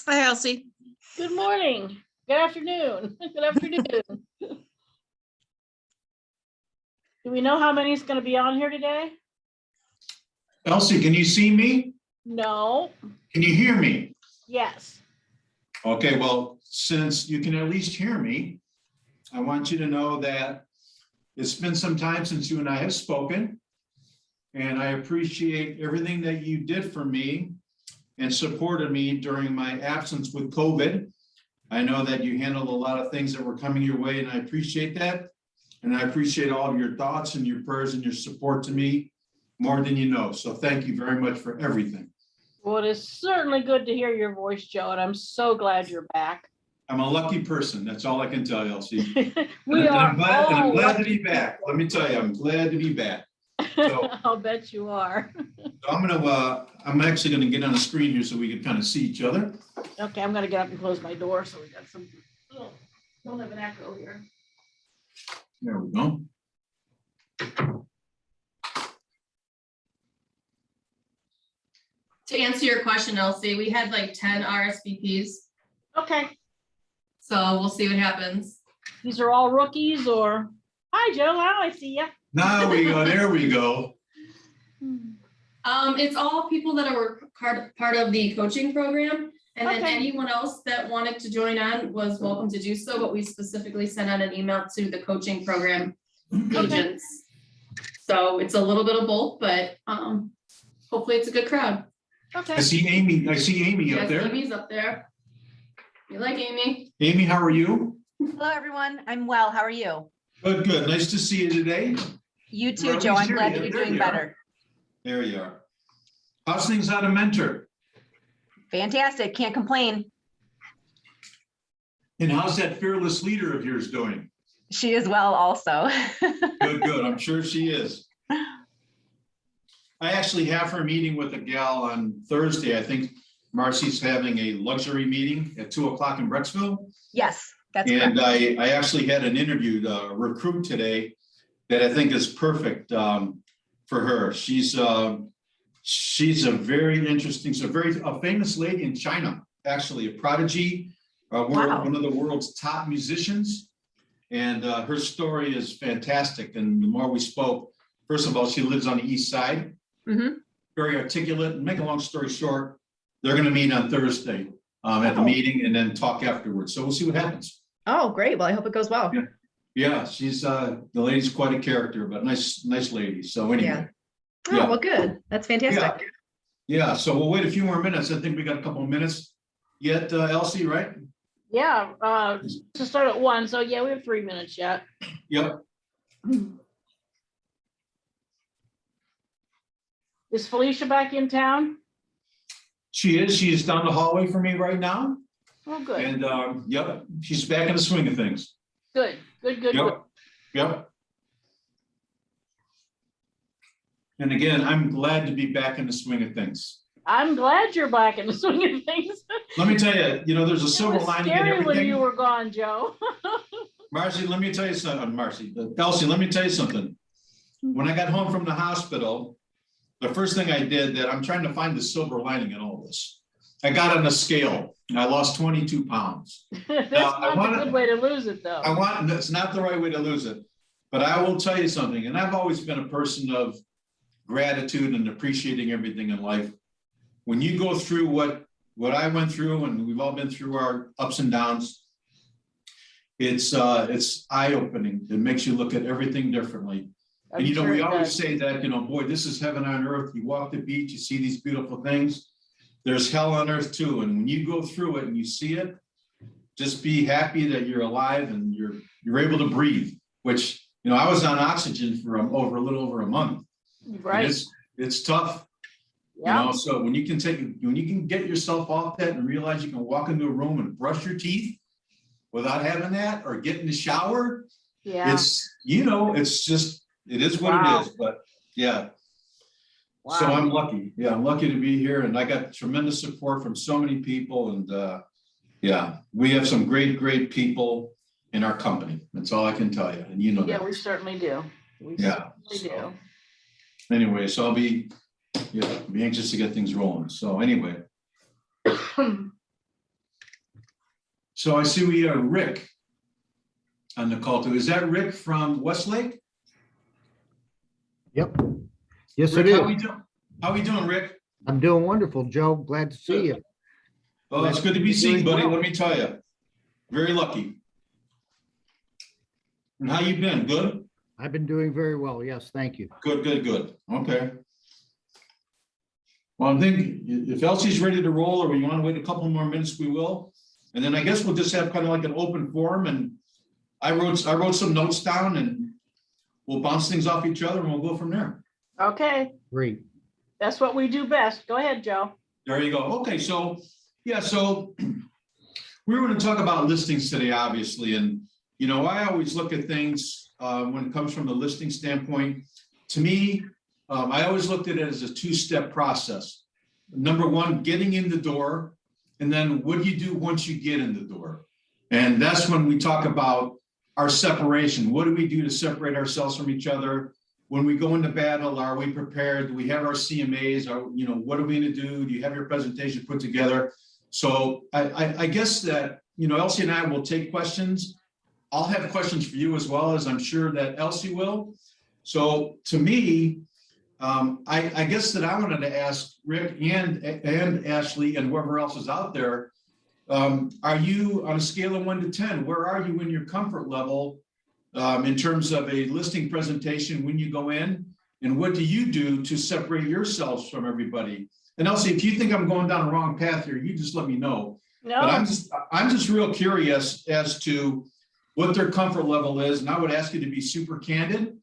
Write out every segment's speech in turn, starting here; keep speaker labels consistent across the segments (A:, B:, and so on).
A: Hi, Elsie.
B: Good morning. Good afternoon. Good afternoon. Do we know how many is going to be on here today?
C: Elsie, can you see me?
B: No.
C: Can you hear me?
B: Yes.
C: Okay, well, since you can at least hear me, I want you to know that it's been some time since you and I have spoken, and I appreciate everything that you did for me and supported me during my absence with COVID. I know that you handled a lot of things that were coming your way, and I appreciate that. And I appreciate all of your thoughts and your prayers and your support to me more than you know. So thank you very much for everything.
B: Well, it is certainly good to hear your voice, Joe, and I'm so glad you're back.
C: I'm a lucky person. That's all I can tell you, Elsie.
B: I'm
C: glad to be back. Let me tell you, I'm glad to be back. So,
B: I'll bet you are.
C: I'm actually gonna get on the screen here so we can kind of see each other.
B: Okay, I'm gonna get up and close my door so we got some. Don't have an echo here.
C: There we go.
D: To answer your question, Elsie, we had like 10 RSVPs,
B: Okay,
D: so we'll see what happens.
B: these are all rookies or, hi, Joe, now I see you.
C: Now we go, there we go.
D: It's all people that are part of the coaching program, and then
B: Okay.
D: anyone else that wanted to join on was welcome to do so, but we specifically sent out an email to the coaching program agents. So it's a little bit of both, but hopefully it's a good crowd.
B: Okay.
C: I see Amy
D: Yes,
C: up there.
D: Amy's up there. You like Amy?
C: Amy, how are you?
E: Hello, everyone. I'm well. How are you?
C: Good, good. Nice to see you today.
E: You
C: Well,
E: too, Joe.
C: we
E: I'm
C: hear
E: glad
C: you.
E: that you're
C: There
E: doing
C: you are.
E: better.
C: There you are. How's things out of Mentor?
E: Fantastic. Can't complain.
C: And how's that fearless leader of yours doing?
E: She is well also.
C: Good, good. I'm sure she is. I actually have her meeting with a gal on Thursday. I think Marcy's having a luxury meeting at 2:00 in Brecksville.
E: Yes, that's
C: And
E: correct.
C: I actually had an interview, a recruit today that I think is perfect for her. She's a very interesting, a famous lady in China, actually a prodigy,
E: Wow.
C: one of the world's top musicians. And her story is fantastic. And the more we spoke, first of all, she lives on the east side, very articulate. And make a long story short, they're going to meet on Thursday at the
E: Oh.
C: meeting and then talk afterwards. So we'll see what happens.
E: Oh, great. Well, I hope it goes well.
C: Yeah. Yeah, she's the lady's quite a character, but nice lady. So anyway.
E: Oh,
C: Yeah.
E: well, good. That's fantastic.
C: Yeah, so we'll wait a few more minutes. I think we got a couple of minutes yet, Elsie, right?
B: Yeah, to start at 1, so yeah, we have 3 minutes yet.
C: Yep.
B: Is Felicia back in town?
C: She is down the hallway from me right now.
B: Oh, good,
C: And yep, she's back in the swing of things.
B: good.
C: Yep. Yep. And again, I'm glad to be back in the swing of things.
B: I'm glad you're back in the swing of things.
C: Let me tell you, there's a
B: It
C: silver
B: was
C: lining in
B: scary when you
C: everything.
B: were gone, Joe.
C: Marcy, let me tell you something, Elsie, let me tell you something. When I got home from the hospital, the first thing I did that I'm trying to find the silver lining in all this. I got on a scale and I lost 22 pounds.
B: That's
C: I
B: not a good way to lose it, though.
C: That's not the right way to lose it. But I will tell you something, and I've always been a person of gratitude and appreciating everything in life. When you go through what I went through, and we've all been through our ups and downs, it's eye-opening. It makes you look at everything differently.
B: I'm
C: And
B: sure
C: we
B: it
C: always
B: does.
C: say that, boy, this is heaven on earth. You walk the beach, you see these beautiful things. There's hell on earth too. And when you go through it and you see it, just be happy that you're alive and you're able to breathe, which, I was on oxygen for a little over a month.
B: Right,
C: And it's tough,
B: yeah,
C: so when you can get yourself off that and realize you can walk into a room and brush your teeth without having that, or get in the shower,
B: yeah.
C: it's just, it is what
B: Wow.
C: it is, but yeah. So
B: Wow.
C: I'm lucky. Yeah, I'm lucky to be here, and I got tremendous support from so many people, and yeah, we have some great people in our company. That's all I can tell you, and
B: Yeah,
C: that.
B: we certainly do. We
C: Yeah,
B: certainly do.
C: Anyway, so I'll be anxious to get things rolling. So anyway, So I see we have Rick on the call too. Is that Rick from Westlake?
A: Yep. Yes,
C: Rick,
A: it
C: how we
A: is.
C: doing? How we doing, Rick?
A: I'm doing wonderful, Joe. Glad to see you.
C: Oh, it's good to be seen, buddy. Let me tell you. Very lucky. And how you been? Good?
A: I've been doing very well. Yes, thank you.
C: Good, good, good. Okay. Well, I think if Elsie's ready to roll, or we want to wait a couple more minutes, we will. And then I guess we'll just have kind of like an open forum, and I wrote some notes down, and we'll bounce things off each other and we'll go from there.
B: Okay,
A: Great.
B: that's what we do best. Go ahead, Joe.
C: There you go. Okay, so, yeah, so we were going to talk about listings today, obviously, and, you know, I always look at things when it comes from the listing standpoint. To me, I always looked at it as a two-step process. Number one, getting in the door, and then what do you do once you get in the door? And that's when we talk about our separation. What do we do to separate ourselves from each other? When we go into battle, are we prepared? Do we have our CMAs? Are, you know, what are we going to do? Do you have your presentation put together? So I guess that, you know, Elsie and I will take questions. I'll have questions for you as well, as I'm sure that Elsie will. So to me, I guess that I wanted to ask Rick and Ashley and whoever else is out there, are you on a scale of 1 to 10? Where are you in your comfort level in terms of a listing presentation when you go in? And what do you do to separate yourselves from everybody? And Elsie, if you think I'm going down the wrong path here, you just let me know. But
B: No,
C: I'm just real curious as to what their comfort level is. And I would ask you to be super candid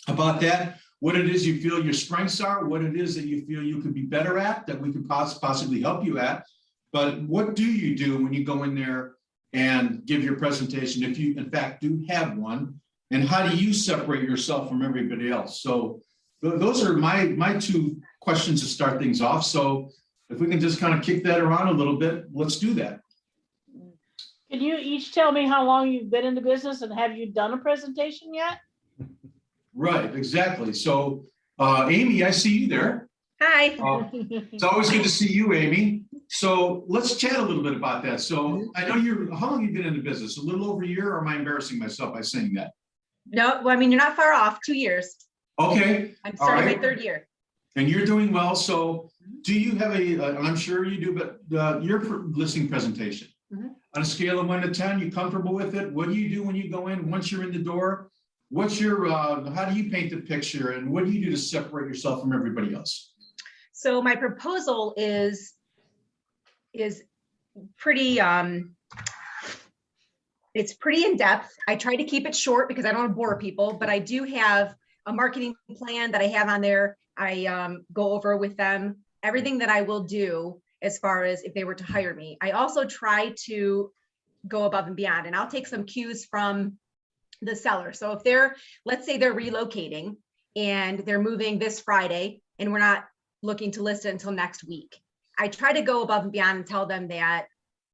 C: about that. What it is you feel your strengths are, what it is that you feel you could be better at, that we could possibly help you at. But what do you do when you go in there and give your presentation, if you in fact do have one? And how do you separate yourself from everybody else? So those are my two questions to start things off. So if we can just kind of kick that around a little bit, let's do that.
B: can you each tell me how long you've been in the business and have you done a presentation yet?
C: Right, exactly. So Amy, I see you there.
E: Hi.
C: It's always good to see you, Amy. So let's chat a little bit about that. So I know how long have you been in the business? A little over a year, or am I embarrassing myself by saying that?
E: No, well, I mean, you're not far off, 2 years.
C: Okay,
E: I'm
C: All
E: starting
C: right.
E: my 3rd year.
C: and you're doing well. So do you have and I'm sure you do, but your listing presentation,
E: Mhm.
C: on a scale of 1 to 10, you comfortable with it? What do you do when you go in, once you're in the door? What's your, how do you paint the picture, and what do you do to separate yourself from everybody else?
E: So my proposal is pretty, it's pretty in-depth. I try to keep it short because I don't want to bore people, but I do have a marketing plan that I have on there. I go over with them everything that I will do as far as if they were to hire me. I also try to go above and beyond, and I'll take some cues from the seller. So if let's say they're relocating and they're moving this Friday and we're not looking to list it until next week, I try to go above and beyond and tell them that,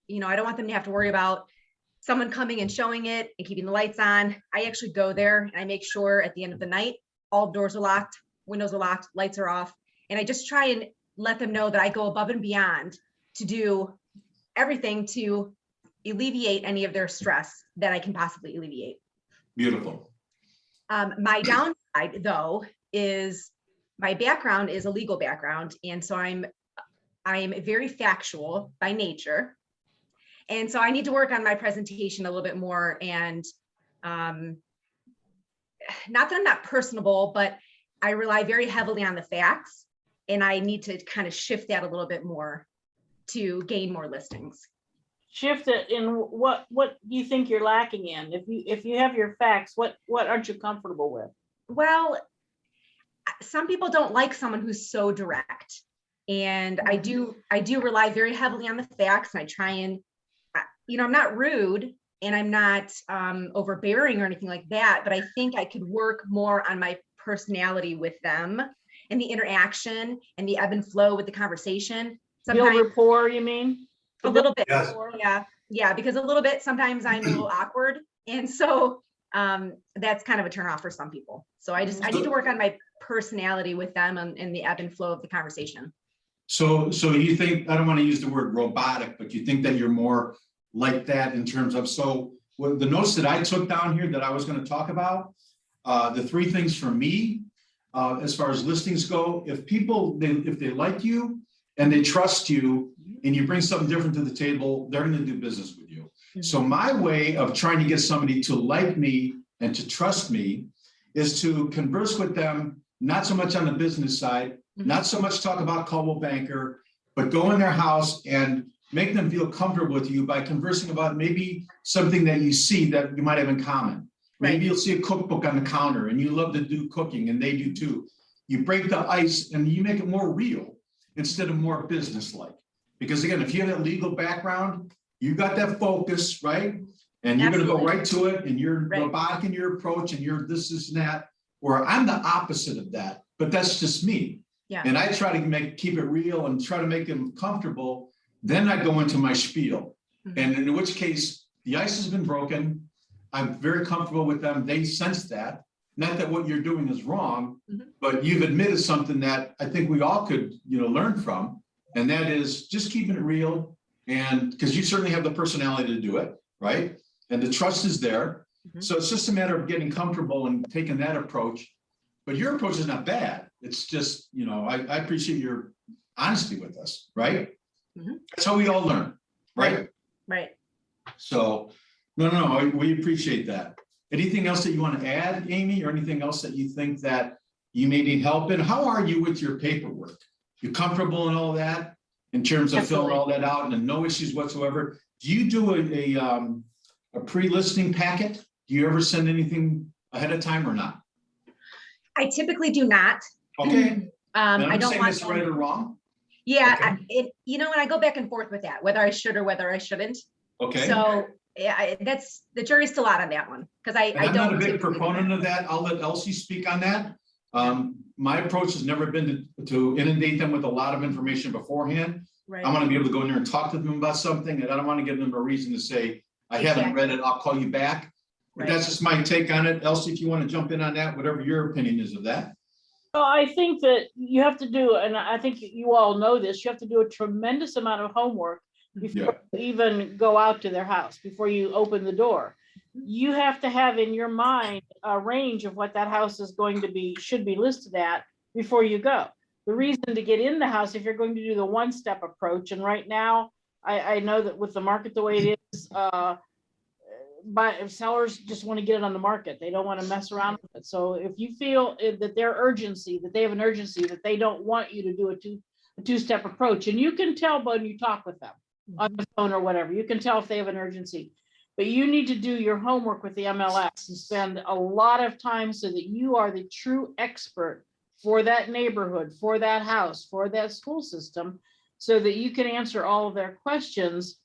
E: you know, I don't want them to have to worry about someone coming and showing it and keeping the lights on. I actually go there and I make sure at the end of the night, all doors are locked, windows are locked, lights are off. And I just try and let them know that I go above and beyond to do everything to alleviate any of their stress that I can possibly alleviate.
C: Beautiful.
E: My downside, though, is my background is a legal background, and so I'm very factual by nature, and so I need to work on my presentation a little bit more. And not that I'm not personable, but I rely very heavily on the facts, and I need to kind of shift that a little bit more to gain more listings.
B: Shift it in what do you think you're lacking in? If you have your facts, what aren't you comfortable with?
E: Well, some people don't like someone who's so direct, and I do rely very heavily on the facts, and I try and, you know, I'm not rude and I'm not overbearing or anything like that, but I think I could work more on my personality with them and the interaction and the ebb and flow with the conversation.
B: Build rapport, you mean?
E: A little bit.
C: Yes.
E: Yeah, because a little bit, sometimes I'm a little awkward. And so that's kind of a turnoff for some people. So I need to work on my personality with them and the ebb and flow of the conversation.
C: So you think, I don't want to use the word robotic, but you think that you're more like that in terms of, so what the notes that I took down here that I was going to talk about, the three things for me, as far as listings go, if they like you and they trust you and you bring something different to the table, they're going to do business with you. So my way of trying to get somebody to like me and to trust me is to converse with them, not so much on the business side, not so much talk about Coldwell Banker, but go in their house and make them feel comfortable with you by conversing about maybe something that you see that you might have in common. Maybe you'll see a cookbook on the counter and you love to do cooking and they do too. You break the ice and you make it more real instead of more business-like. Because again, if you have that legal background, you got that focus, right? And you're going to go right to it and you're robotic in your approach and you're this and that, where I'm the opposite of that, but that's just me.
E: Yeah.
C: And I try to keep it real and try to make them comfortable. Then I go into my spiel. And in which case the ice has been broken. I'm very comfortable with them. They sense that. Not that what you're doing is wrong, but you've admitted something that I think we all could, learn from. And that is just keeping it real. And because you certainly have the personality to do it, right? And the trust is there. So it's just a matter of getting comfortable and taking that approach. But your approach is not bad. It's just, I appreciate your honesty with us, right? That's how we all learn, right?
E: Right.
C: So, no, we appreciate that. Anything else that you want to add, Amy, or anything else that you think that you may need help in? How are you with your paperwork? You comfortable in all that in terms of filling all that out and no issues whatsoever? Do you do a pre-listing packet? Do you ever send anything ahead of time or not?
E: I typically do not.
C: Okay.
E: I don't want
C: this right or wrong.
E: Yeah, and I go back and forth with that, whether I should or whether I shouldn't.
C: Okay.
E: So yeah, that's the jury's still out on that one because I
C: I'm
E: don't.
C: not a big
E: typically do
C: proponent
E: that.
C: of that. I'll let Elsie speak on that. My approach has never been to inundate them with a lot of information beforehand.
E: Right.
C: I want to be able to go in there and talk to them about something, and I don't want to give them a reason to say, I haven't read it, I'll call you back. But that's just my take on it. Elsie, if you want to jump in on that, whatever your opinion is of that.
B: Well, I think that you have to do, and I think you all know this, you have to do a tremendous amount of homework before you even go out to their house, before you open the door. You have to have in your mind a range of what that house is going to be, should be listed at before you go. The reason to get in the house, if you're going to do the one-step approach, and right now, I know that with the market the way it is, but sellers just want to get it on the market. They don't want to mess around with it. So if you feel that they have an urgency, that they don't want you to do a two-step approach, and you can tell when you talk with them on the phone or whatever, you can tell if they have an urgency. But you need to do your homework with the MLS and spend a lot of time so that you are the true expert for that neighborhood, for that house, for that school system, so that you can answer all of their questions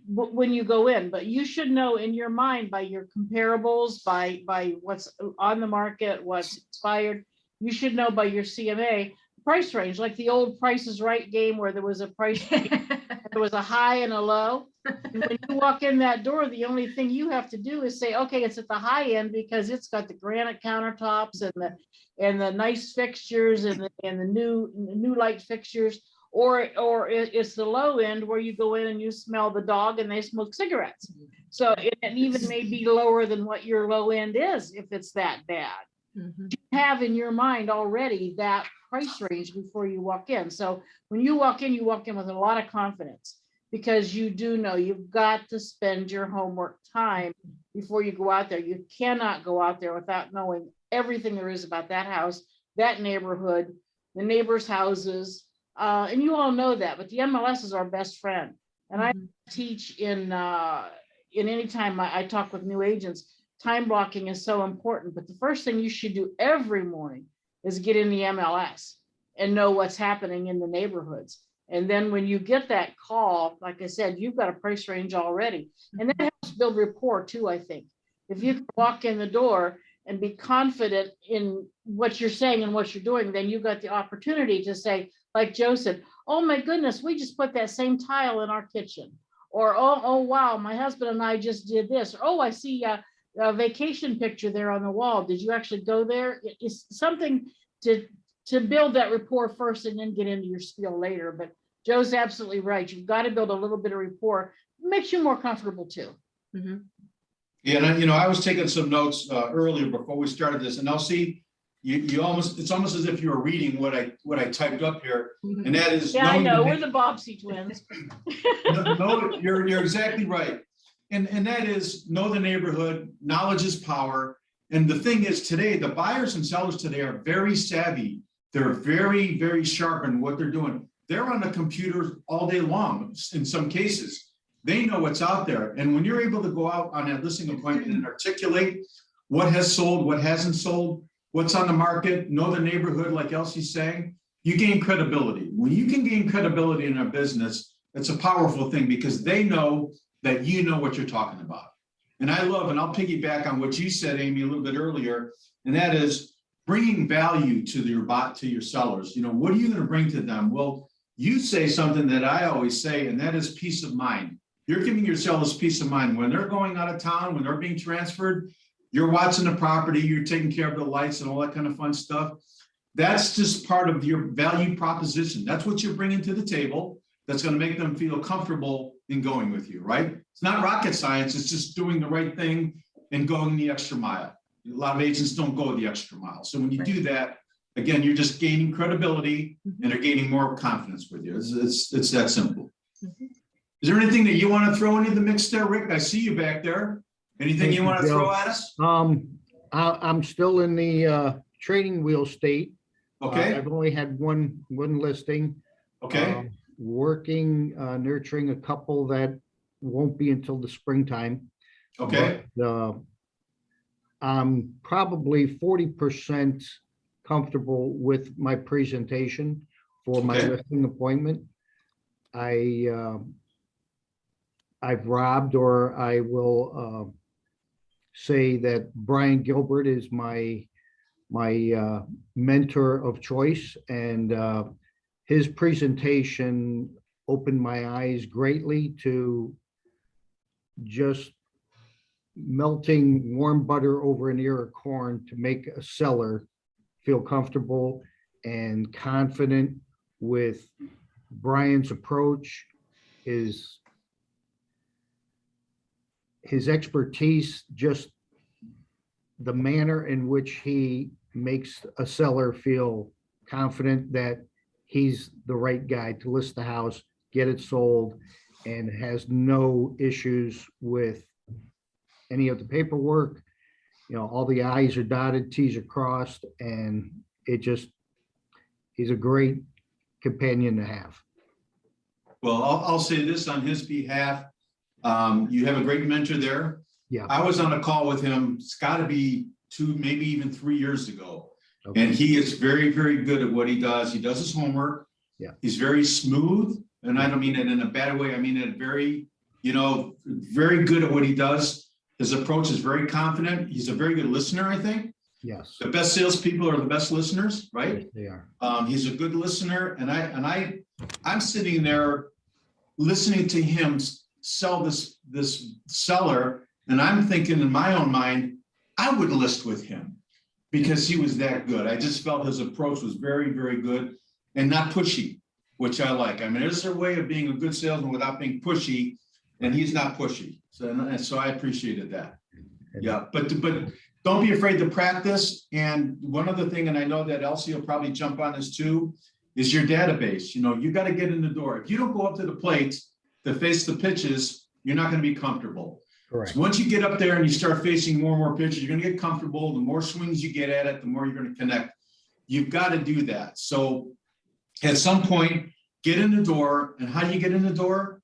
B: when you go in. But you should know in your mind by your comparables, by what's on the market, what's expired. You should know by your CMA price range, like the old Price is Right game where there was a price range, there was a high and a low. And when you walk in that door, the only thing you have to do is say, okay, it's at the high end because it's got the granite countertops and the nice fixtures and the new light fixtures. Or it's the low end where you go in and you smell the dog and they smoke cigarettes. So it even may be lower than what your low end is if it's that bad. You have in your mind already that price range before you walk in. So when you walk in with a lot of confidence because you do know you've got to spend your homework time before you go out there. You cannot go out there without knowing everything there is about that house, that neighborhood, the neighbors' houses. And you all know that, but the MLS is our best friend. And I teach in any time I talk with new agents, time blocking is so important. But the first thing you should do every morning is get in the MLS and know what's happening in the neighborhoods. And then when you get that call, like I said, you've got a price range already. And that helps build rapport too, I think. If you can walk in the door and be confident in what you're saying and what you're doing, then you've got the opportunity to say, like Joe said, oh my goodness, we just put that same tile in our kitchen. Or, oh wow, my husband and I just did this. Or, oh, I see a vacation picture there on the wall. Did you actually go there? It's something to build that rapport first and then get into your spiel later. But Joe's absolutely right. You've got to build a little bit of rapport. Makes you more comfortable too.
E: Mhm.
C: Yeah, and I was taking some notes earlier before we started this, and Elsie, you almost, it's almost as if you were reading what I typed up here, and that is.
B: Yeah, I
C: knowing
B: know.
C: the-
B: We're the Bobbsey twins.
C: No, you're exactly right. And that is know the neighborhood, knowledge is power. And the thing is today, the buyers and sellers today are very savvy. They're very, very sharp in what they're doing. They're on the computer all day long in some cases. They know what's out there. And when you're able to go out on that listing appointment and articulate what has sold, what hasn't sold, what's on the market, know the neighborhood, like Elsie's saying, you gain credibility. When you can gain credibility in a business, it's a powerful thing because they know that you know what you're talking about. And I love, and I'll piggyback on what you said, Amy, a little bit earlier, and that is bringing value to your sellers. You know, what are you going to bring to them? Well, you say something that I always say, and that is peace of mind. You're giving your sellers peace of mind. When they're going out of town, when they're being transferred, you're watching the property, you're taking care of the lights and all that kind of fun stuff. That's just part of your value proposition. That's what you're bringing to the table. That's going to make them feel comfortable in going with you, right? It's not rocket science. It's just doing the right thing and going the extra mile. A lot of agents don't go the extra mile. So when you do that, again, you're just gaining credibility and they're gaining more confidence with you. It's that simple. Is there anything that you want to throw into the mix there, Rick? I see you back there. Anything
A: Thank
C: you
A: you,
C: want to
A: Joe.
C: throw at us?
A: I'm still in the training wheel state.
C: Okay,
A: I've only had one listing.
C: okay,
A: Working, nurturing a couple that won't be until the springtime.
C: okay,
A: But, I'm probably 40% comfortable with my presentation for my
C: Okay.
A: listing appointment. I've robbed, or I will say that Brian Gilbert is my mentor of choice, and his presentation opened my eyes greatly to just melting warm butter over an ear of corn to make a seller feel comfortable and confident with Brian's approach, his expertise, just the manner in which he makes a seller feel confident that he's the right guy to list the house, get it sold, and has no issues with any of the paperwork. You know, all the I's are dotted, T's are crossed, and he's a great companion to have.
C: well, I'll say this on his behalf. You have a great mentor there.
A: Yeah.
C: I was on a call with him, it's got to be 2, maybe even 3 years ago.
A: Okay.
C: And he is very, very good at what he does. He does his homework.
A: Yeah.
C: He's very smooth, and I don't mean it in a bad way. I mean it very, very good at what he does. His approach is very confident. He's a very good listener, I think.
A: Yes,
C: The best salespeople are the best listeners, right?
A: yes, they are.
C: He's a good listener, and I'm sitting there listening to him sell this seller, and I'm thinking in my own mind, I would list with him because he was that good. I just felt his approach was very, very good and not pushy, which I like. I mean, there's a way of being a good salesman without being pushy, and he's not pushy. So I appreciated that. Yeah, but don't be afraid to practice. And one other thing, and I know that Elsie will probably jump on this too, is your database. You got to get in the door. If you don't go up to the plate to face the pitches, you're not going to be comfortable.
A: Correct.
C: So once you get up there and you start facing more and more pitches, you're going to get comfortable. The more swings you get at it, the more you're going to connect. You've got to do that. So at some point, get in the door. And how do you get in the door?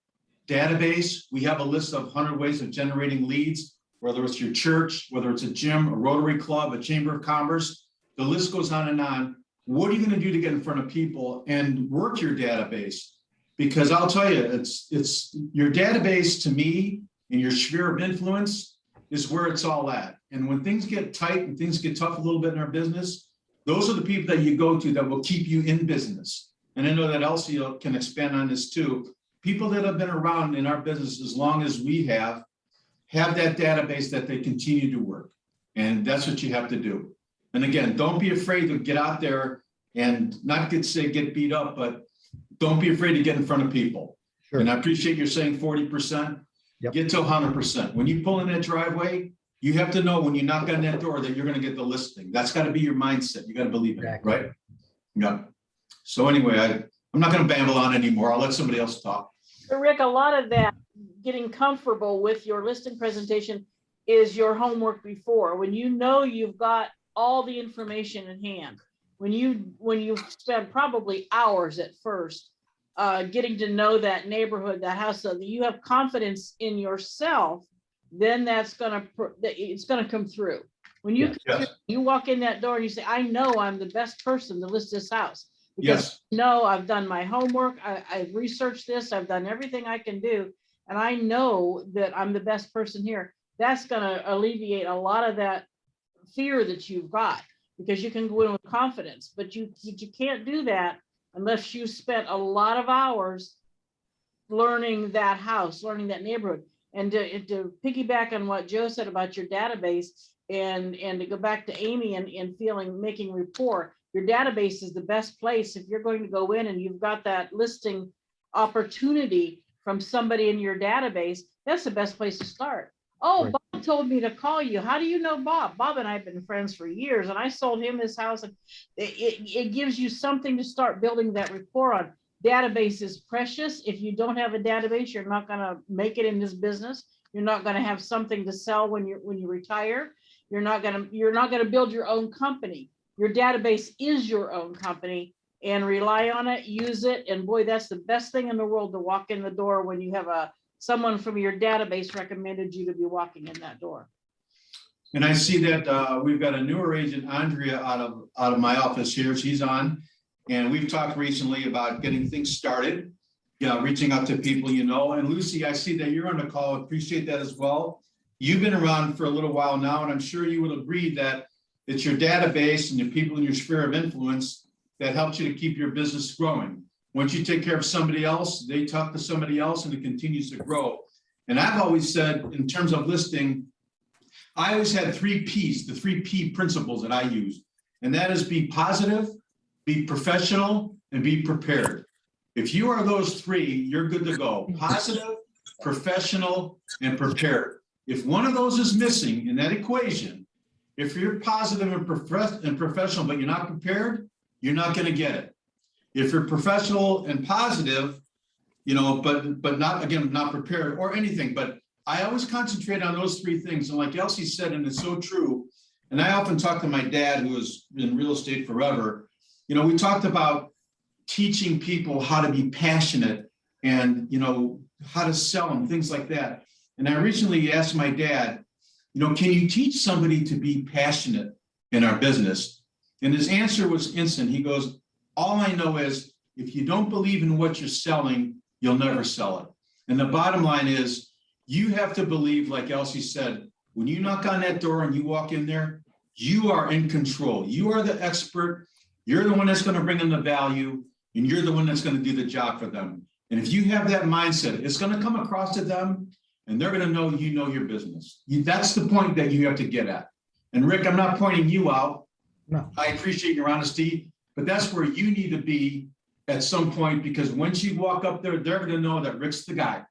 C: Database. We have a list of 100 ways of generating leads, whether it's your church, whether it's a gym, a Rotary Club, a Chamber of Commerce. The list goes on and on. What are you going to do to get in front of people and work your database? Because I'll tell you, it's your database to me and your sphere of influence is where it's all at. And when things get tight and things get tough a little bit in our business, those are the people that you go to that will keep you in business. And I know that Elsie can expand on this too. People that have been around in our business as long as we have that database that they continue to work. And that's what you have to do. And again, don't be afraid to get out there and not get beat up, but don't be afraid to get in front of people.
A: Sure.
C: And I appreciate you're saying 40%.
A: Yep.
C: Get to 100%. When you pull in that driveway, you have to know when you knock on that door that you're going to get the listing. That's got to be your mindset. You got to believe in it,
A: Exactly.
C: right? Yeah. So anyway, I'm not going to babble on anymore. I'll let somebody else talk.
B: So Rick, a lot of that, getting comfortable with your listing presentation is your homework before. When you know you've got all the information in hand, when you spend probably hours at first getting to know that neighborhood, that house, so that you have confidence in yourself, then it's gonna come through. When you
C: Yes.
B: you walk in that door and you say, I know I'm the best person to list this house. Because
C: Yes.
B: no, I've done my homework, I've researched this, I've done everything I can do, and I know that I'm the best person here. That's gonna alleviate a lot of that fear that you've got, because you can go in with confidence, but you can't do that unless you spent a lot of hours learning that house, learning that neighborhood. And to piggyback on what Joe said about your database, and to go back to Amy and making rapport, your database is the best place. If you're going to go in and you've got that listing opportunity from somebody in your database, that's the best place to start. Oh,
A: Right.
B: Bob told me to call you. How do you know Bob? Bob and I have been friends for years, and I sold him this house. And it gives you something to start building that rapport on. Database is precious. If you don't have a database, you're not going to make it in this business. You're not going to have something to sell when you retire. You're not going to build your own company. Your database is your own company, and rely on it, use it. And boy, that's the best thing in the world, to walk in the door when you have someone from your database recommended you to be walking in that door.
C: And I see that we've got a newer agent, Andrea, out of my office here. She's on. And we've talked recently about getting things started, reaching out to people, And Lucy, I see that you're on the call. Appreciate that as well. You've been around for a little while now, and I'm sure you will agree that it's your database and the people in your sphere of influence that helps you to keep your business growing. Once you take care of somebody else, they talk to somebody else, and it continues to grow. And I've always said, in terms of listing, I always had 3 Ps, the 3 P principles that I use. And that is be positive, be professional, and be prepared. If you are those 3, you're good to go. Positive, professional, and prepared. If one of those is missing in that equation, if you're positive and professional, but you're not prepared, you're not going to get it. If you're professional and positive, but not prepared or anything, but I always concentrate on those 3 things. And like Elsie said, and it's so true. And I often talk to my dad, who was in real estate forever. We talked about teaching people how to be passionate and, how to sell them, things like that. And I recently asked my dad, can you teach somebody to be passionate in our business? And his answer was instant. He goes, all I know is if you don't believe in what you're selling, you'll never sell it. And the bottom line is you have to believe, like Elsie said, when you knock on that door and you walk in there, you are in control. You are the expert. You're the one that's going to bring in the value, and you're the one that's going to do the job for them. And if you have that mindset, it's going to come across to them, and they're going to know you know your business. That's the point that you have to get at. And Rick, I'm not pointing you out.
A: No.
C: I appreciate your honesty, but that's where you need to be at some point, because once you walk up there, they're going to know that Rick's the guy.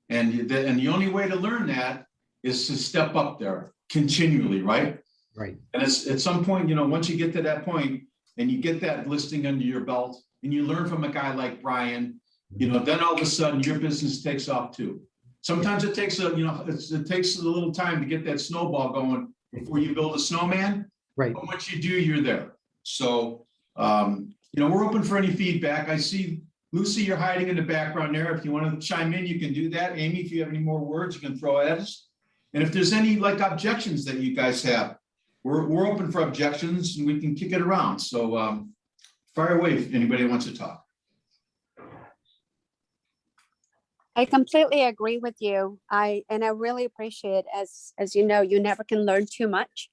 C: And the only way to learn that is to step up there continually, right?
A: Right.
C: And it's at some point, once you get to that point and you get that listing under your belt and you learn from a guy like Brian, then all of a sudden your business takes off too. Sometimes it takes it takes a little time to get that snowball going before you build a snowman.
A: Right.
C: But once you do, you're there. So, we're open for any feedback. I see Lucy, you're hiding in the background there. If you want to chime in, you can do that. Amy, if you have any more words, you can throw at us. And if there's any objections that you guys have, we're open for objections, and we can kick it around. So fire away if anybody wants to talk.
F: I completely agree with you. I really appreciate, as you know, you never can learn too much.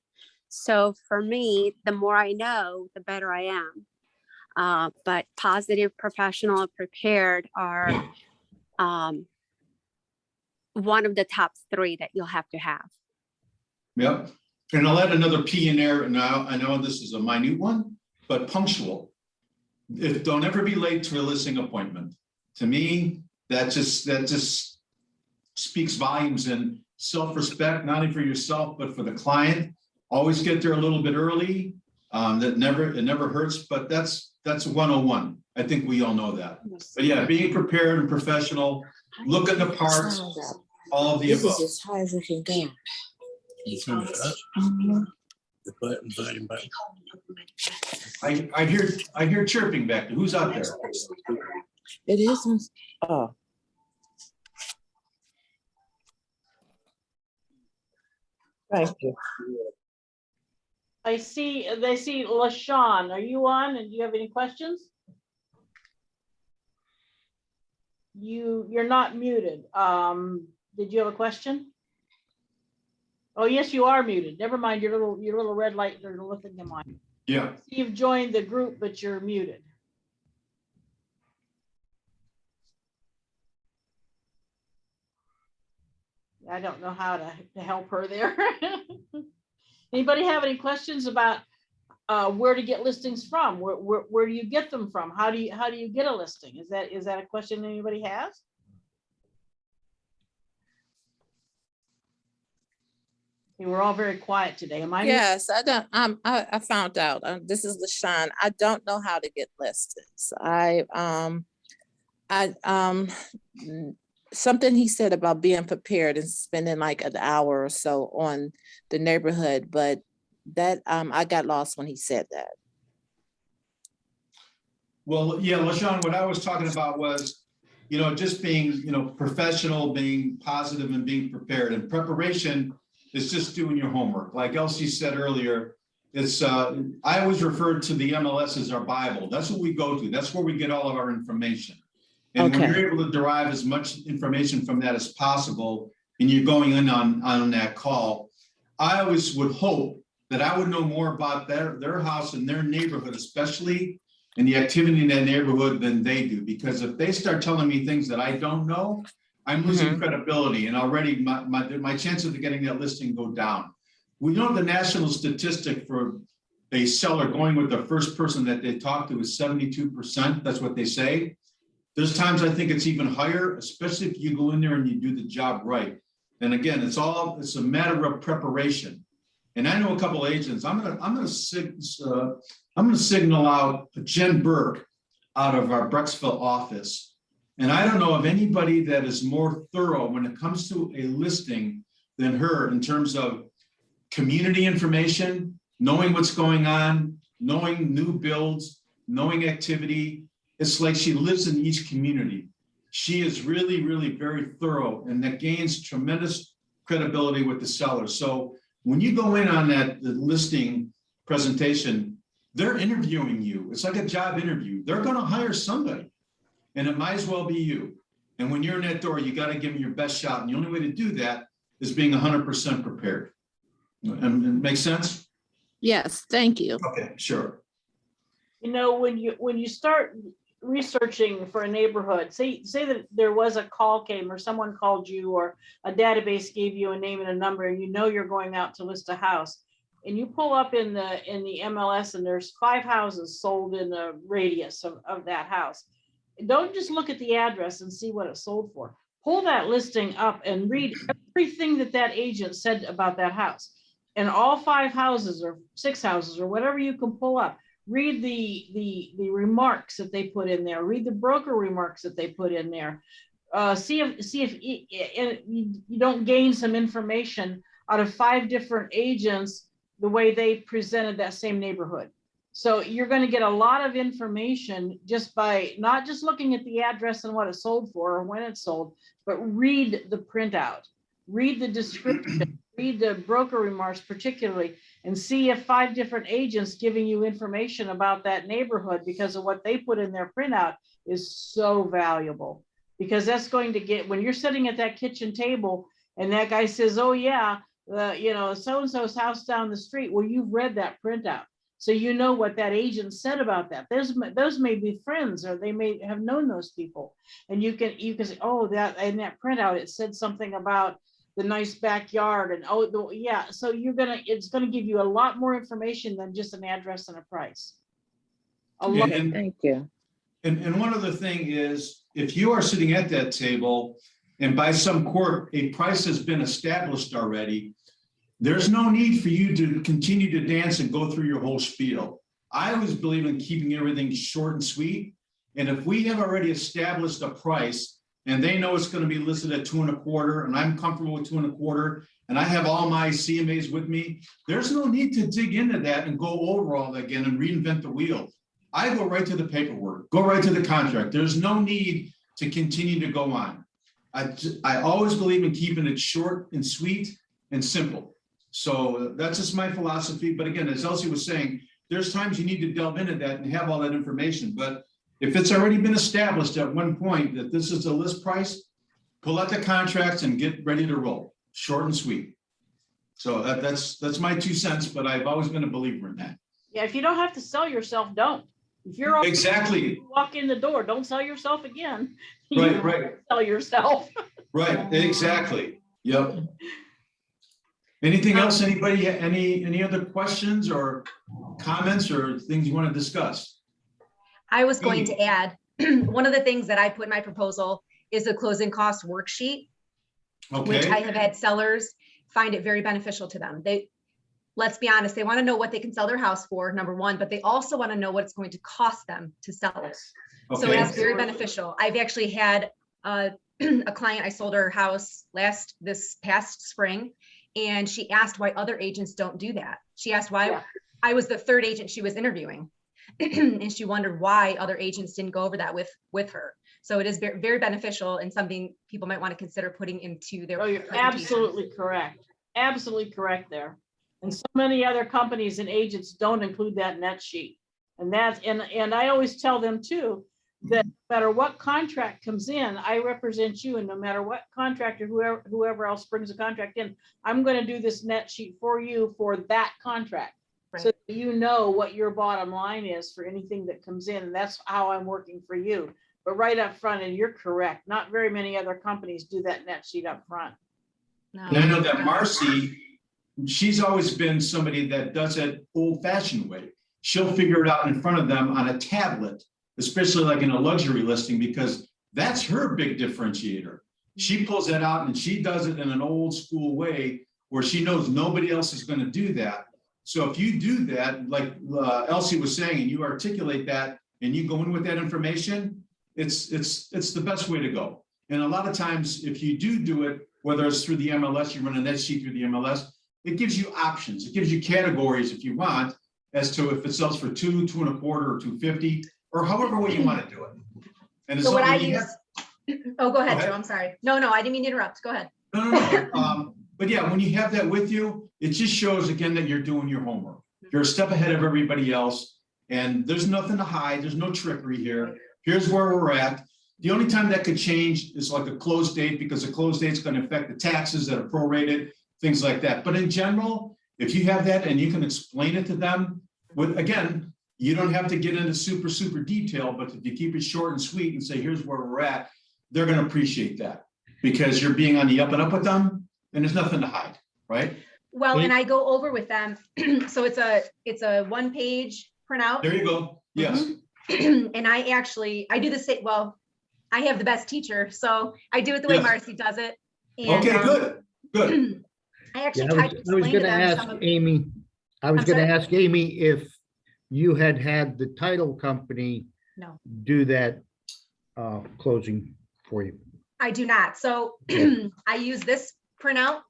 F: So for me, the more I know, the better I am. But positive, professional, and prepared are one of the top 3 that you'll have to have.
C: Yep. And I'll add another P in there. Now, I know this is a minute one, but punctual. don't ever be late to a listing appointment. To me, that just speaks volumes in self-respect, not only for yourself, but for the client. Always get there a little bit early. It never hurts, but that's 101. I think we all know that. But yeah, being prepared and professional, look at the parts, all of the above.
G: as high as it can go.
H: You turn it up, the button, button.
C: I hear chirping back there. Who's out there?
G: It is. Oh. Thank you.
B: They see LaShawn. Are you on? And do you have any questions? You're not muted. Did you have a question? Oh, yes, you are muted. Never mind, your little red light, your little thing come on.
C: Yeah.
B: You've joined the group, but you're muted. I don't know how to help her there. Anybody have any questions about where to get listings from? Where do you get them from? How do you get a listing? Is that a question anybody has? Okay, we're all very quiet today. Am I?
G: Yes, I don't. I found out. This is LaShawn. I don't know how to get listings. Something he said about being prepared and spending like an hour or so on the neighborhood, but that I got lost when he said that.
C: Well, yeah, LaShawn, what I was talking about was, just being, professional, being positive and being prepared. And preparation is just doing your homework. Like Elsie said earlier, it's I always refer to the MLS as our Bible. That's what we go to. That's where we get all of our information. And when you're able to derive as much information from that as possible, and you're going in on that call, I always would hope that I would know more about their house and their neighborhood, especially and the activity in that neighborhood than they do. Because if they start telling me things that I don't know, I'm losing credibility, and already my chances of getting that listing go down. We know the national statistic for a seller going with the first person that they talk to is 72%. That's what they say. There's times I think it's even higher, especially if you go in there and you do the job right. And again, it's a matter of preparation. And I know a couple of agents. I'm gonna signal out Jen Burke out of our Brecksville office. And I don't know of anybody that is more thorough when it comes to a listing than her in terms of community information, knowing what's going on, knowing new builds, knowing activity. It's like she lives in each community. She is really, really very thorough, and that gains tremendous credibility with the seller. So when you go in on the listing presentation, they're interviewing you. It's like a job interview. They're going to hire somebody, and it might as well be you. And when you're in that door, you got to give them your best shot. And the only way to do that is being 100% prepared. And it makes sense?
G: Yes, thank you.
C: Okay, sure.
B: When you start researching for a neighborhood, say that there was a call came or someone called you or a database gave you a name and a number, and you're going out to list a house, and you pull up in the MLS and there's 5 houses sold in the radius of that house. Don't just look at the address and see what it sold for. Pull that listing up and read everything that agent said about that house. And all 5 houses or 6 houses or whatever you can pull up. Read the remarks that they put in there. Read the broker remarks that they put in there. See if you don't gain some information out of 5 different agents the way they presented that same neighborhood. So you're going to get a lot of information just by not just looking at the address and what it sold for or when it sold, but read the printout, read the description, read the broker remarks particularly, and see if 5 different agents giving you information about that neighborhood because of what they put in their printout is so valuable. Because that's going to get, when you're sitting at that kitchen table and that guy says, oh yeah, so-and-so's house down the street. Well, you've read that printout. So you know what that agent said about that. Those may be friends, or they may have known those people. And you can say, oh, that in that printout, it said something about the nice backyard, and yeah. So it's gonna give you a lot more information than just an address and a price. A lot.
C: And,
G: Thank you.
C: and one other thing is, if you are sitting at that table and by some court, a price has been established already, there's no need for you to continue to dance and go through your whole spiel. I always believe in keeping everything short and sweet. And if we have already established a price and they know it's going to be listed at 2.25, and I'm comfortable with 2.25, and I have all my CMAs with me, there's no need to dig into that and go over all that again and reinvent the wheel. I go right to the paperwork, go right to the contract. There's no need to continue to go on. I always believe in keeping it short and sweet and simple. So that's just my philosophy. But again, as Elsie was saying, there's times you need to delve into that and have all that information. But if it's already been established at one point that this is a list price, pull out the contracts and get ready to roll. Short and sweet. So that's my 2 cents, but I've always been a believer in that.
B: Yeah, if you don't have to sell yourself, don't. If you're all-
C: Exactly.
B: you walk in the door, don't sell yourself again.
C: Right,
B: You
C: right.
B: Sell yourself.
C: Right, exactly. Yep. Anything else? Anybody, any other questions or comments or things you want to discuss?
E: I was going to add, one of the things that I put in my proposal is a closing cost worksheet, which I
C: Okay,
E: have had sellers find it very beneficial to them. Let's be honest, they want to know what they can sell their house for, number one, but they also want to know what it's going to cost them to sell it. So
C: okay,
E: it's very beneficial. I've actually had a client, I sold her house this past spring, and she asked why other agents don't do that. She asked why.
B: Yeah.
E: I was the third agent she was interviewing. And she wondered why other agents didn't go over that with her. So it is very, very beneficial and something people might want to consider putting into their.
B: Oh, you're
E: presentation.
B: absolutely correct. Absolutely correct there. And so many other companies and agents don't include that in that sheet. And I always tell them too, that no matter what contract comes in, I represent you, and no matter what contractor, whoever else brings a contract in, I'm going to do this net sheet for you for that contract. So
E: Right.
B: that you know what your bottom line is for anything that comes in. And that's how I'm working for you. But right up front, and you're correct, not very many other companies do that net sheet up front.
E: No.
C: and I know that Marcy, she's always been somebody that does it old fashioned way. She'll figure it out in front of them on a tablet, especially like in a luxury listing, because that's her big differentiator. She pulls that out and she does it in an old school way where she knows nobody else is going to do that. So if you do that, like Elsie was saying, and you articulate that and you go in with that information, it's the best way to go. And a lot of times, if you do it, whether it's through the MLS, you run a net sheet through the MLS, it gives you options. It gives you categories if you want, as to if it sells for 2, 2.25, or 250, or however way you want to do it. And it's
E: So what I
C: something you
E: use,
C: have-
E: oh, go ahead,
C: ahead.
E: Joe, I'm sorry. No, I didn't mean to interrupt. Go ahead.
C: No. But yeah, when you have that with you, it just shows again that you're doing your homework. You're a step ahead of everybody else, and there's nothing to hide. There's no trickery here. Here's where we're at. The only time that could change is like a close date, because a close date is going to affect the taxes that are prorated, things like that. But in general, if you have that and you can explain it to them, again, you don't have to get into super detail, but if you keep it short and sweet and say, here's where we're at, they're going to appreciate that, because you're being on the up and up with them, and there's nothing to hide, right?
E: Well, and I go over with them. So it's a 1-page printout.
C: There you go. Yes.
E: And I do the same, well, I have the best teacher, so I do it the way
C: Yes.
E: Marcy does it. And,
C: Okay, good.
E: I actually
A: Yeah,
E: tried to
A: I was
E: explain to
A: gonna
E: them
A: ask
E: some of.
A: Amy, I was
E: I'm
A: gonna
E: sorry?
A: ask Amy if you had the title company
E: No.
A: do that closing for you.
E: I do not. So I use this printout.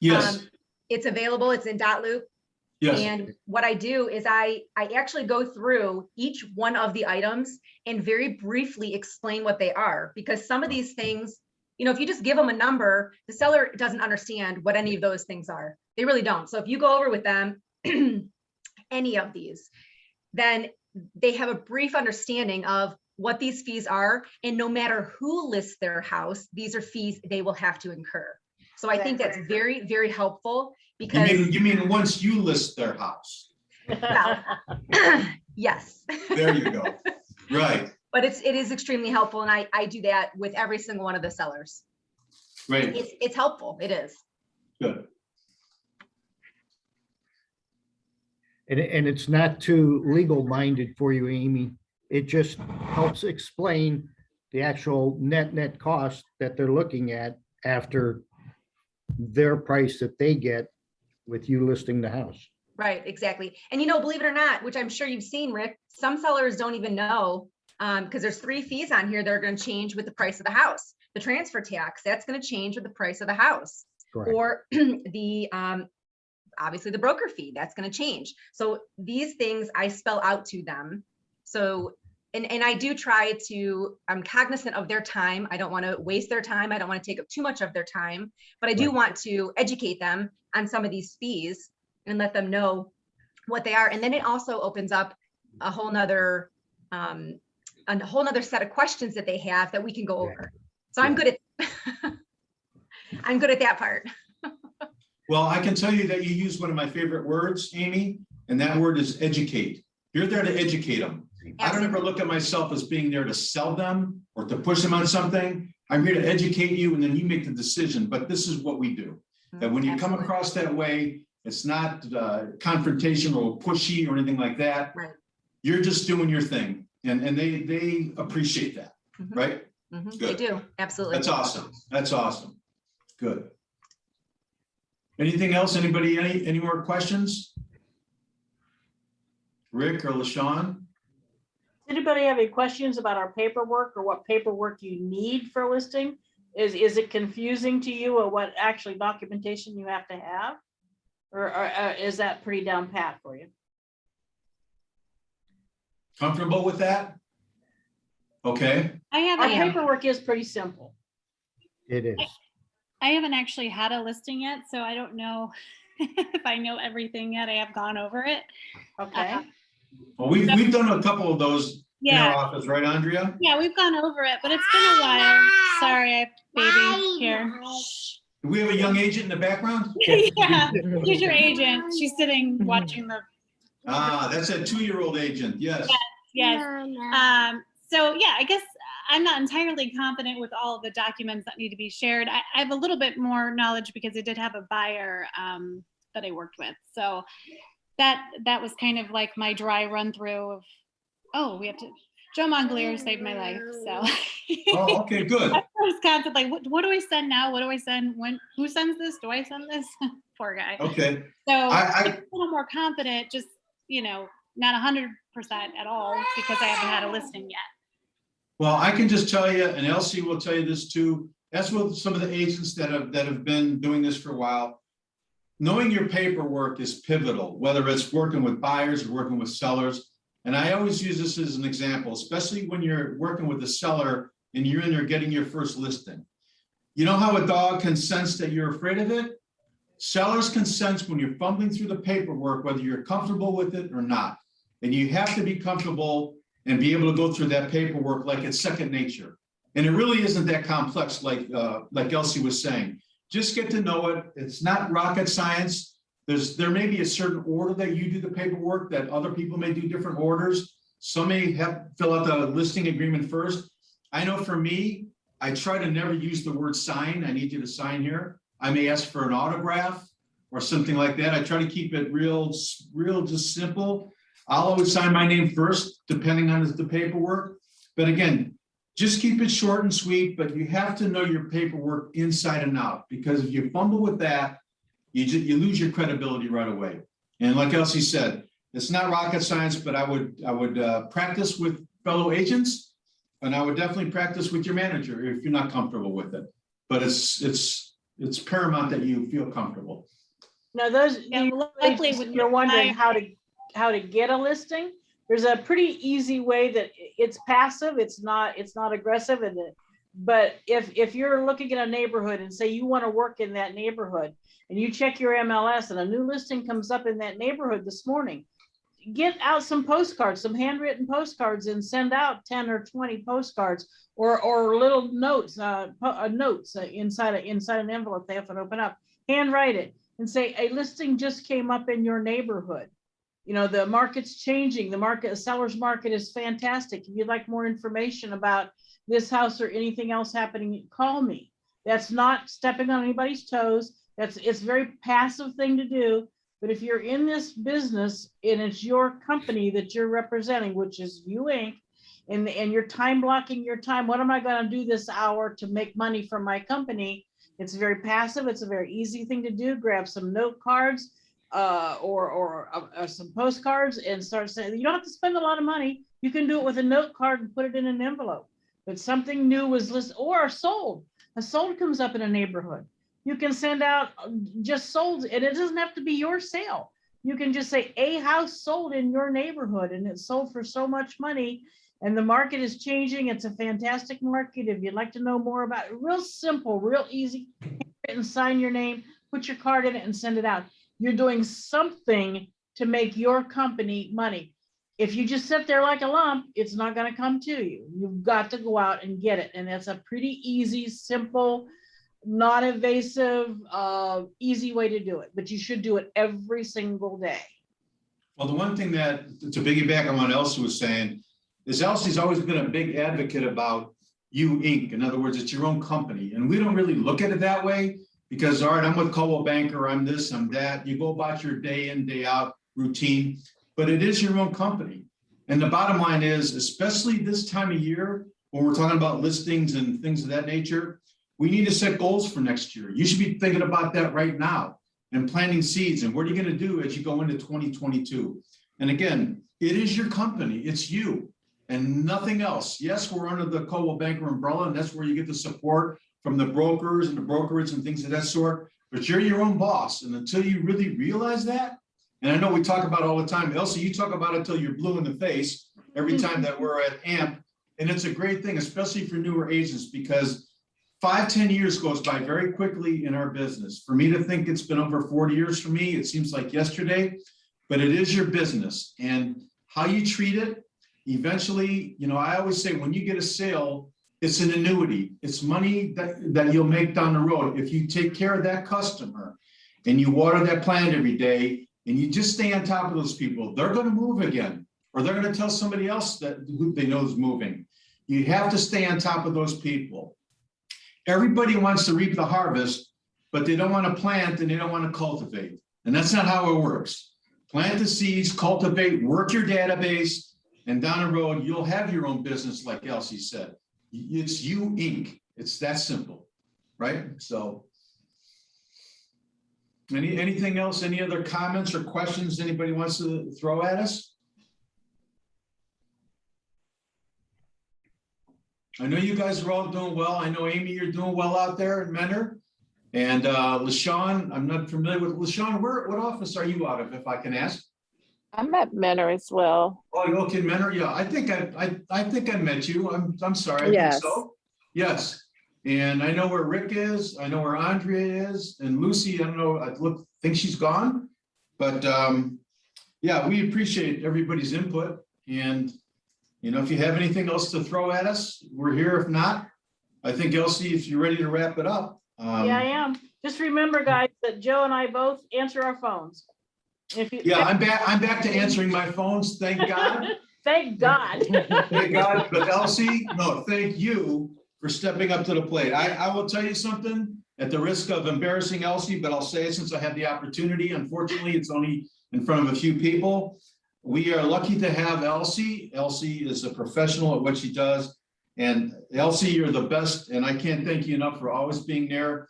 C: Yes,
E: It's available, it's in dot loop.
C: yes.
E: And what I do is I actually go through each one of the items and very briefly explain what they are, because some of these things, if you just give them a number, the seller doesn't understand what any of those things are. They really don't. So if you go over with them, any of these, then they have a brief understanding of what these fees are. And no matter who lists their house, these are fees they will have to incur. So I think that's very, very helpful, because
C: You mean once you list their house?
E: well, yes,
C: There you go. Right,
E: but it is extremely helpful. And I do that with every single one of the sellers.
C: great,
E: It's helpful. It is.
C: good.
A: And it's not too legal minded for you, Amy. It just helps explain the actual net cost that they're looking at after their price that they get with you listing the house.
E: Right, exactly. And believe it or not, which I'm sure you've seen, Rick, some sellers don't even know, because there's 3 fees on here that are going to change with the price of the house. The transfer tax, that's going to change with the price of the house.
A: Correct.
E: Or the, obviously the broker fee, that's going to change. So these things I spell out to them. So, and I do try to, I'm cognizant of their time. I don't want to waste their time. I don't want to take up too much of their time, but I do
A: Right.
E: want to educate them on some of these fees and let them know what they are. And then it also opens up a whole nother set of questions that they have that we can go
A: Yeah.
E: over. So I'm good at, I'm good at that part.
C: Well, I can tell you that you use one of my favorite words, Amy, and that word is educate. You're there to educate them. I don't ever look at myself as being there to sell them or to push them on something. I'm here to educate you and then you make the decision, but this is what we do. That when you come
E: Absolutely.
C: across that way, it's not confrontational or pushy or anything like that.
E: Right.
C: You're just doing your thing and they appreciate that,
E: Mhm.
C: right?
E: They
C: Good.
E: do, absolutely.
C: That's awesome. That's awesome. Good. Anything else? Anybody, any more questions? Rick or LaShawn?
B: Anybody have any questions about our paperwork or what paperwork you need for listing? Is it confusing to you or what actually documentation you have to have? Or is that pretty down pat for you?
C: Comfortable with that? Okay.
I: I
B: Our
I: haven't,
B: paperwork is pretty simple.
A: It is.
I: I haven't actually had a listing yet, so I don't know if I know everything yet. I have gone over it.
B: Okay.
C: Well, we've done a couple of those in our
I: Yeah,
C: office, right, Andrea?
I: yeah, we've gone over it, but it's been a while. Sorry, I have baby here.
C: Do we have a young agent in the background?
I: Yeah, here's your agent. She's sitting watching the,
C: Ah, that's a 2-year-old agent. Yes.
I: yes. So yeah, I guess I'm not entirely confident with all of the documents that need to be shared. I have a little bit more knowledge because I did have a buyer that I worked with. So that was kind of like my dry run through of, oh, we have to, Joe Mongolier saved my life. So
C: Oh, okay, good.
I: I was constantly like, what do I send now? What do I send? When? Who sends this? Do I send this? Poor guy.
C: Okay.
I: So
C: I-
I: I'm a little more confident, just, not 100% at all because I haven't had a listing yet.
C: Well, I can just tell you, and Elsie will tell you this too, that's what some of the agents that have been doing this for a while. Knowing your paperwork is pivotal, whether it's working with buyers or working with sellers. And I always use this as an example, especially when you're working with a seller and you're in there getting your first listing. You know how a dog can sense that you're afraid of it? Sellers can sense when you're fumbling through the paperwork, whether you're comfortable with it or not. And you have to be comfortable and be able to go through that paperwork like it's second nature. And it really isn't that complex, like Elsie was saying. Just get to know it. It's not rocket science. There may be a certain order that you do the paperwork that other people may do different orders. Some may fill out the listing agreement first. I know for me, I try to never use the word sign. I need you to sign here. I may ask for an autograph or something like that. I try to keep it real just simple. I'll always sign my name first, depending on the paperwork. But again, just keep it short and sweet, but you have to know your paperwork inside and out, because if you fumble with that, you lose your credibility right away. And like Elsie said, it's not rocket science, but I would practice with fellow agents, and I would definitely practice with your manager if you're not comfortable with it. But it's paramount that you feel comfortable.
B: Now those,
I: Yeah, luckily with
B: you're wondering how to get a listing. There's a pretty easy way that it's passive. It's not aggressive. But if you're looking at a neighborhood and say you want to work in that neighborhood and you check your MLS and a new listing comes up in that neighborhood this morning, get out some postcards, some handwritten postcards, and send out 10 or 20 postcards or little notes, notes inside an envelope they have to open up. Handwrite it and say a listing just came up in your neighborhood. The market's changing. The seller's market is fantastic. If you'd like more information about this house or anything else happening, call me. That's not stepping on anybody's toes. It's a very passive thing to do, But if you're in this business and it's your company that you're representing, which is you Inc., and you're time blocking your time, what am I gonna do this hour to make money from my company? It's very passive. It's a very easy thing to do. Grab some note cards or some postcards and start saying, you don't have to spend a lot of money. You can do it with a note card and put it in an envelope. But something new was listed or sold. A sold comes up in a neighborhood. You can send out just sold, and it doesn't have to be your sale. You can just say a house sold in your neighborhood and it's sold for so much money. And the market is changing. It's a fantastic market. If you'd like to know more about it, real simple, real easy, and sign your name, put your card in it and send it out. You're doing something to make your company money. If you just sit there like a lump, it's not going to come to you. You've got to go out and get it. And that's a pretty easy, simple, non-invasive, easy way to do it. But you should do it every single day.
C: Well, the one thing that, to piggyback on what Elsie was saying, is Elsie's always been a big advocate about you Inc. In other words, it's your own company. And we don't really look at it that way because, all right, I'm with Coldwell Banker, I'm this, I'm that. You go about your day in, day out routine, but it is your own company. And the bottom line is, especially this time of year, when we're talking about listings and things of that nature, we need to set goals for next year. You should be thinking about that right now and planting seeds. And what are you going to do as you go into 2022? And again, it is your company, it's you. And nothing else. Yes, we're under the Coldwell Banker umbrella, and that's where you get the support from the brokers and the brokerage and things of that sort. But you're your own boss. And until you really realize that, and I know we talk about it all the time, Elsie, you talk about it until you're blue in the face every time that we're at AMP. And it's a great thing, especially for newer agents, because 5-10 years goes by very quickly in our business. For me to think it's been over 40 years for me, it seems like yesterday, but it is your business. And how you treat it, eventually, you know, I always say when you get a sale, it's an annuity. It's money that you'll make down the road. If you take care of that customer and you water that plant every day and you just stay on top of those people, they're going to move again, or they're going to tell somebody else that who they know is moving. You have to stay on top of those people. Everybody wants to reap the harvest, but they don't want to plant and they don't want to cultivate. And that's not how it works. Plant the seeds, cultivate, work your database, and down the road, you'll have your own business, like Elsie said. It's you Inc. It's that simple, right? So anything else, any other comments or questions anybody wants to throw at us? I know you guys are all doing well. I know, Amy, you're doing well out there in Mentor. And LaShawn, I'm not familiar with LaShawn. What office are you out of, if I can ask?
G: I'm at Mentor as well.
C: Oh, you okay, Mentor? Yeah, I think I met you. I'm sorry. I think
G: Yes.
C: so. Yes. And I know where Rick is. I know where Andrea is, and Lucy. I don't know. I think she's gone. But yeah, we appreciate everybody's input. And you know, if you have anything else to throw at us, we're here. If not, I think Elsie, if you're ready to wrap it up.
B: Yeah, I am. Just remember, guys, that Joe and I both answer our phones. If you,
C: Yeah, I'm back to answering my phones. Thank God.
B: Thank God.
C: Thank God. But Elsie, no, thank you for stepping up to the plate. I will tell you something at the risk of embarrassing Elsie, but I'll say it since I had the opportunity. Unfortunately, it's only in front of a few people. We are lucky to have Elsie. Elsie is a professional at what she does. And Elsie, you're the best. And I can't thank you enough for always being there.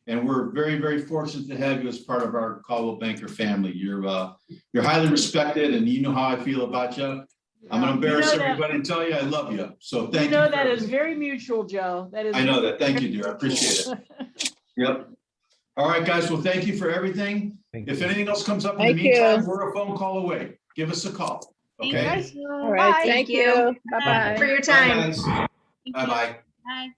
C: And we're very, very fortunate to have you as part of our Coldwell Banker family. You're highly respected, and you know how I feel about you. I'm going to embarrass everybody and tell you I love you. So thank you.
B: You know that is very mutual, Joe. That is.
C: I know that. Thank you, dear. I appreciate it. Yep. All right, guys. Well, thank you for everything. If anything else comes up in the meantime, we're a phone call away. Give us a call. Okay.
B: Thank you.
G: All right.
B: Bye.
G: Thank you. Bye-bye.
E: For your time.
C: Bye, guys. Bye-bye.
I: Bye.